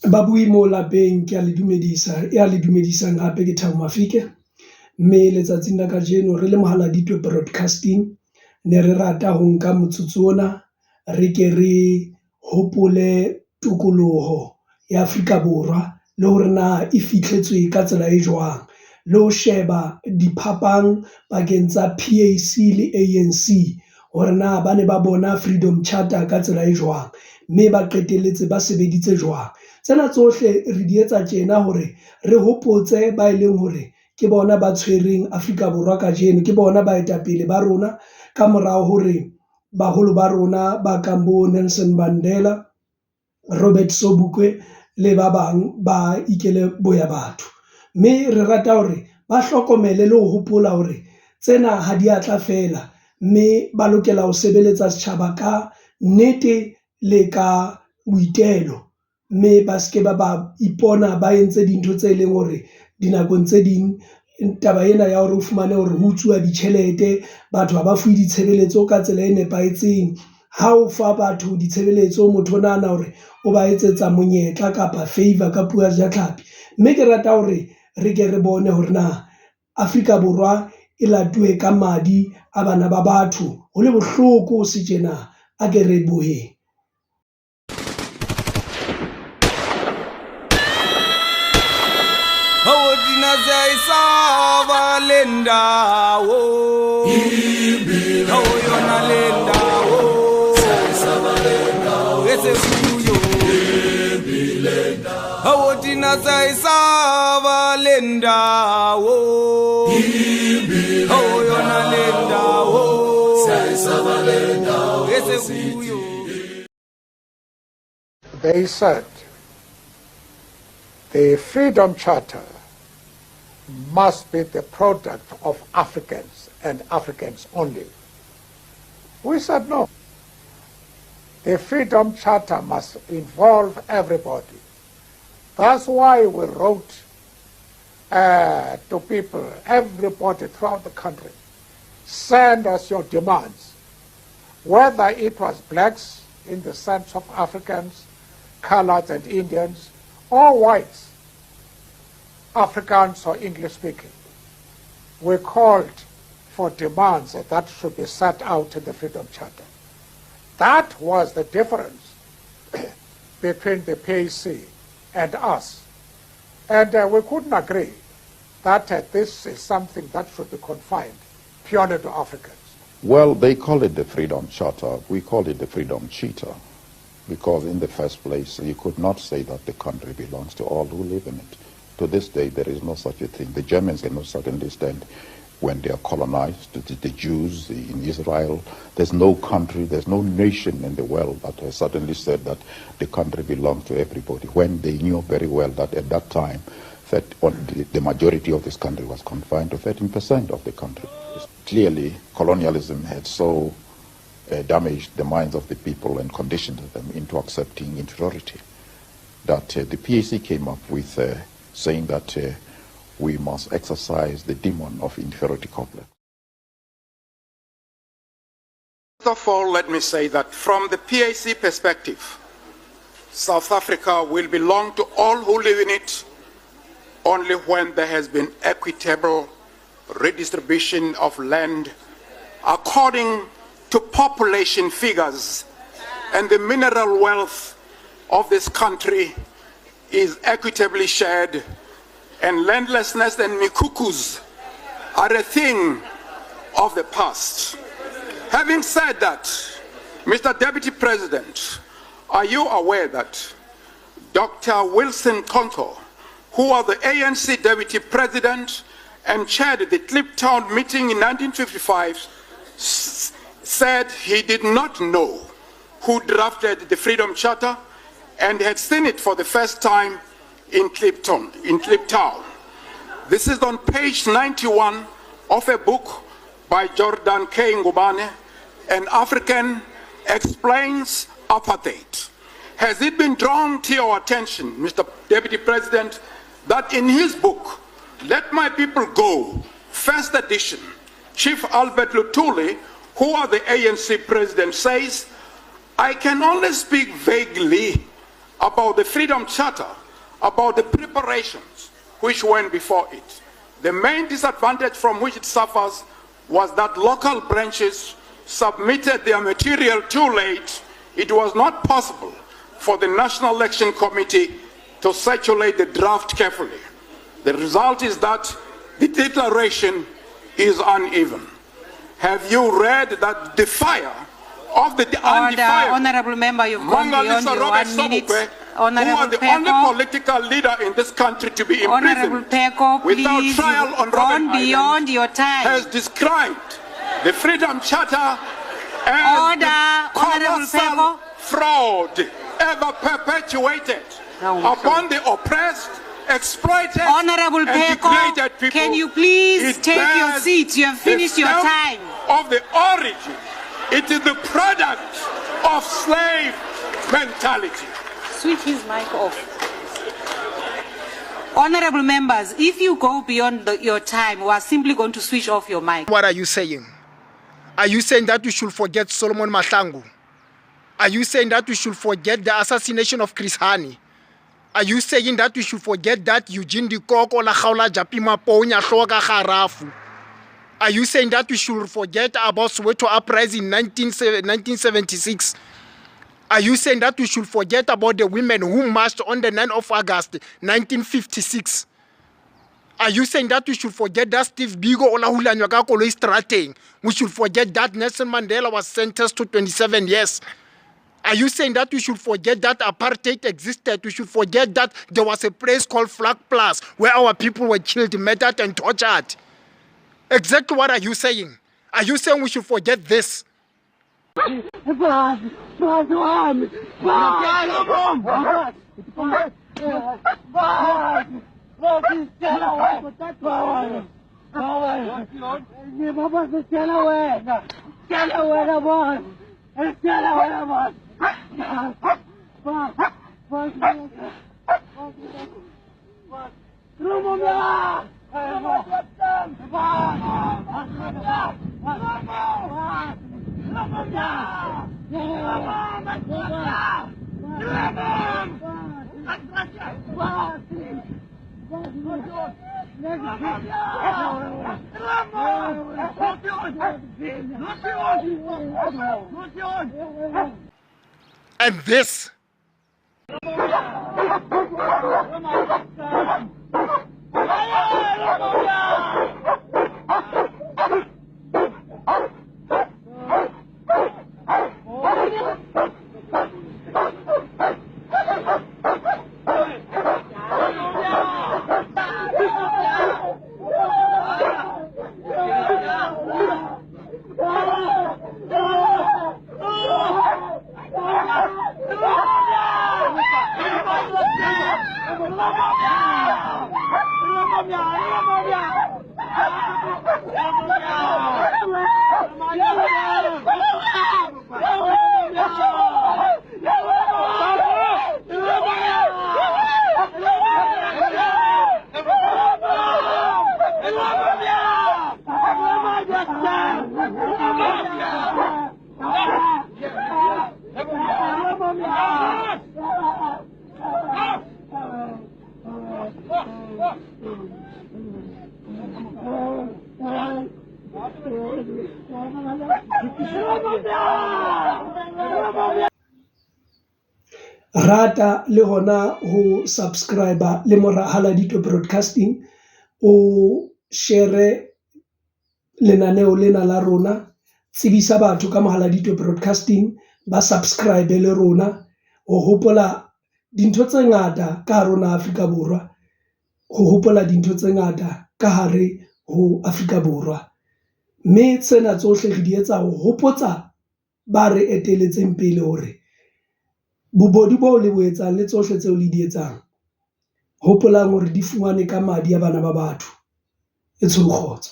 Babui mo lapeng ke a le dumedisang hape ke Thabo Mafike, mme letsatsing la kajeno re le Mohaladitwe broadcasting ne re rata ho nka motsotso ona re ke re hopole tokoloho ya Afrika Borwa le hore na e fihletswe ka tsela e jwang, le ho sheba diphapang pakeng tsa PAC le ANC hore na ba ne ba bona Freedom Charter ka tsela e jwang, mme ba qetelletse ba sebeditse jwang. Tsena tsohle re di etsa tjena hore re hopotse ba leng hore ke bona ba tshwereng Afrika Borwa kajeno, ke bona baetapele ba rona ka morao hore baholo ba rona ba kang bo Nelson Mandela, Robert Sobukwe le ba bang ba ikele boya batho. Mme re rata hore ba hlokomele le ho hopola hore tsena ha di atla fela, mme ba lokela ho sebeletsa setjhaba ka nnete le ka boitelo, mme ba ske ba ipona ba entse dintho tse leng hore dinakong tse ding taba ena ya hore o fumane hore ho utsuwa ditjhelete, batho ha ba fuwe ditshebeletso ka tsela e nepahetseng. Ha o fa batho ditshebeletso, motho o nahana hore o ba etsetsa monyetla kapa favour ka puo ya sejatlhapi, mme ke rata hore re ke re bone hore na Afrika Borwa e latuwe ka madi a bana ba batho. Ho le bohloko se tjena, a ke re boheng. They said the Freedom Charter must be the product of Africans and Africans only. We said no. The Freedom Charter must involve everybody. That's why we wrote to people, everybody throughout the country, send us your demands, whether it was blacks in the sense of Africans, coloreds and Indians, or whites, Africans or English speaking. We called for demands that should be set out in the Freedom Charter. That was the difference between the PAC and us. And we couldn't agree that this is something that should be confined purely to Africans. Well, they call it the Freedom Charter. We call it the Freedom Cheater, because in the first place, you could not say that the country belongs to all who live in it. To this day, there is no such a thing. The Germans cannot certainly stand when they are colonized, the Jews in Israel. There's no country, there's no nation in the world that has certainly said that the country belongs to everybody, when they knew very well that at that time that the majority of this country was confined to 13% of the country. Clearly, colonialism had so damaged the minds of the people and conditioned them into accepting inferiority that the PAC came up with saying that we must exercise the demon of inferiority complex. First of all, let me say that from the PAC perspective, South Africa will belong to all who live in it only when there has been equitable redistribution of land according to population figures, and the mineral wealth of this country is equitably shared, and landlessness and mikukus are a thing of the past. Having said that, Mr. Deputy President, are you aware that Dr. Wilson Konko, who was the ANC Deputy President and chaired the Kliptown meeting in 1955, said he did not know who drafted the Freedom Charter and had seen it for the first time in Kliptown. This is on page 91 of a book by Jordan K. Ngubane, An African Explains Apartheid. Has it been drawn to your attention, Mr. Deputy President, that in his book, Let My People Go, first edition, Chief Albert Lutuli, who was the ANC president, says, I can only speak vaguely about the Freedom Charter, about the preparations which went before it. The main disadvantage from which it suffers was that local branches submitted their material too late. It was not possible for the National Election Committee to circulate the draft carefully. The result is that the declaration is uneven. Have you read that the fire of the undefiable Honorable Member, you've gone beyond your 1 minute. who are the only political leader in this country to be imprisoned without trial on Robben beyond your time. has described the Freedom Charter as the colossal fraud ever perpetuated upon the oppressed, exploited, Honorable and degraded people. can you please It take your bears seat? You have finished the your stamp time. of the origin. It is the product of slave mentality. Switch his mic off. Honorable members, if you go beyond your time, we are simply going to switch off your mic. What are you saying? Are you saying that we should forget Solomon Mahlangu? Are you saying that we should forget the assassination of Chris Hani? Are you saying that we should forget that Eugene Dikoko la Khaula Japima Ponya Hloka Kharafu? Are you saying that we should forget about Soweto uprising in 1976? Are you saying that we should forget about the women who marched on the 9th of August 1956? Are you saying that we should forget that Steve Biko Olahulanywa ka koloi strateng? We should forget that Nelson Mandela was sentenced to 27 years? Are you saying that we should forget that apartheid existed? We should forget that there was a place called Flag Plus where our people were killed, murdered, and tortured? Exactly what are you saying? Are you saying we should forget this? And this rata le hona ho subscriber le Mohaladitwe broadcasting o share lenaneo lena la rona, tsebisa batho ka Mohaladitwe broadcasting, ba subscribe le rona ho hopola dintho tse ngata ka rona Afrika Borwa, ho hopola dintho tse ngata ka hare ho Afrika Borwa. Mme tsena tsohle re di etsa ho hopotsa ba re eteletseng pele hore bobodi bo le boetsang le tsohle tseo le di etsang, hopolang hore di fumane ka madi a bana ba batho. E tshokgotsa.